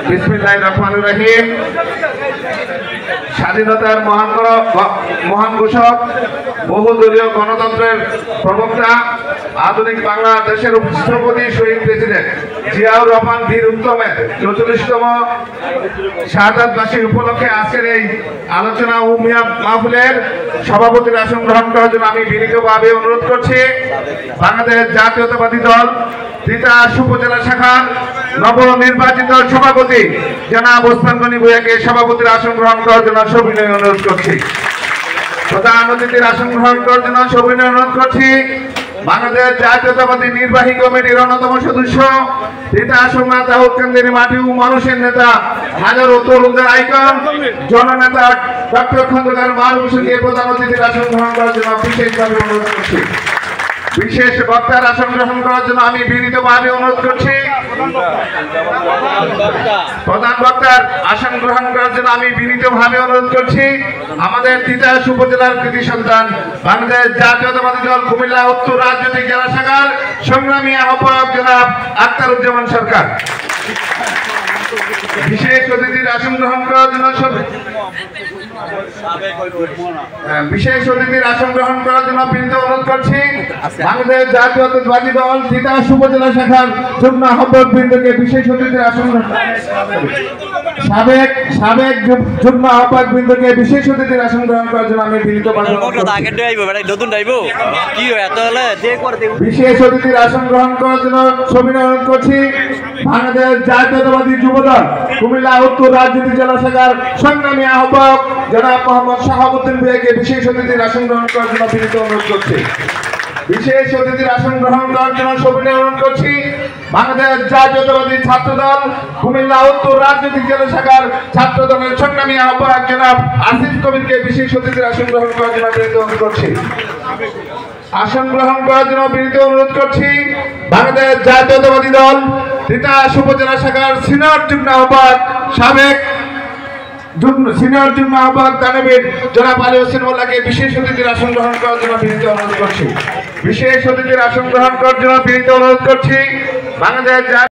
বিসমিল্লাহির রহমানির রহিম। স্বাধীনতার মহান ঘোষক, বহুদলীয় গণতন্ত্রের প্রবক্তা, আধুনিক বাংলাদেশের রাষ্ট্রপতি শহীদ প্রেসিডেন্ট জিয়াউর রহমান বীর উত্তমের 44তম শাহাদাত বার্ষিকী উপলক্ষে আজকের এই আলোচনা ও মাহফিলের সভাপতির আসন গ্রহণ করার জন্য আমি বিনীতভাবে অনুরোধ করছি বাংলাদেশ জাতীয়তাবাদী দল তিতাস উপজেলা শাখার নবনির্বাচিত সভাপতি জনাব ওসমান গনি ভূঁইয়াকে সভাপতির আসন গ্রহণ করার জন্য সবিনয় অনুরোধ করছি। প্রধান অতিথির আসন গ্রহণ করার জন্য সবিনয় অনুরোধ করছি বাংলাদেশ জাতীয়তাবাদী নির্বাহী কমিটির অন্যতম সদস্য তিতাস কেন্দ্রের মাটি ও মানুষের নেতা, হাজারো তরুণদের আইকন জননেতা ডক্টর খন্দকার মাহবুব হোসেনকে প্রধান অতিথির আসন গ্রহণ করার জন্য বিশেষভাবে অনুরোধ করছি। বিশেষ বক্তার আসন গ্রহণ করার জন্য আমি বিনীতভাবে অনুরোধ করছি। প্রধান বক্তার আসন গ্রহণ করার জন্য আমি বিনীতভাবে অনুরোধ করছি আমাদের তিতাস উপজেলার কৃতি সন্তান বাংলাদেশ জাতীয়তাবাদী দল কুমিল্লা উত্তর রাজনৈতিক জেলা শাখার সংগ্রামী আহ্বায়ক জনাব আখতারুজ্জামান সরকার। বিশেষ অতিথির আসন গ্রহণ করার জন্য বিনীত অনুরোধ করছি বাংলাদেশ জাতীয়তাবাদী দল তিতাস উপজেলা শাখার যুগ্ম আহ্বায়ক বৃন্দকে বিশেষ অতিথির আসন সাবেক যুগ্ম আহ্বায়ক বৃন্দকে বিশেষ অতিথির আসন গ্রহণ করার জন্য আমি বিনীত বিশেষ অতিথির আসন গ্রহণ করার জন্য সবিনয় অনুরোধ করছি বাংলাদেশ জাতীয়তাবাদী যুবদল কুমিল্লা উত্তর রাজনৈতিক জেলা শাখার সংগ্রামী আহ্বায়ক জনাব মোহাম্মদ শাহাবুদ্দিন ভূঁইয়াকে বিশেষ অতিথির আসন গ্রহণ করার জন্য বিনীত অনুরোধ করছি। বিশেষ অতিথির আসন গ্রহণ করার জন্য সবিনয় অনুরোধ করছি বাংলাদেশ জাতীয়তাবাদী ছাত্রদল কুমিল্লা উত্তর রাজনৈতিক জেলা শাখার ছাত্র দলের সংগ্রামী আহ্বায়ক জনাব আসিফ কবিরকে বিশেষ অতিথির আসন গ্রহণ করার জন্য বিনীত অনুরোধ করছি। আসন গ্রহণ করার জন্য বিনীত অনুরোধ করছি বাংলাদেশ জাতীয়তাবাদী দল তিতাস উপজেলা শাখার সিনিয়র যুগ্ম আহ্বায়ক সিনিয়র যুগ্ম আহ্বায়ক দানবীর জনাব আলী হোসেন মোল্লাকে বিশেষ অতিথির আসন গ্রহণ করার জন্য বিনীত অনুরোধ করছি। বিশেষ অতিথির আসন গ্রহণ করার জন্য বিনীত অনুরোধ করছি বাংলাদেশ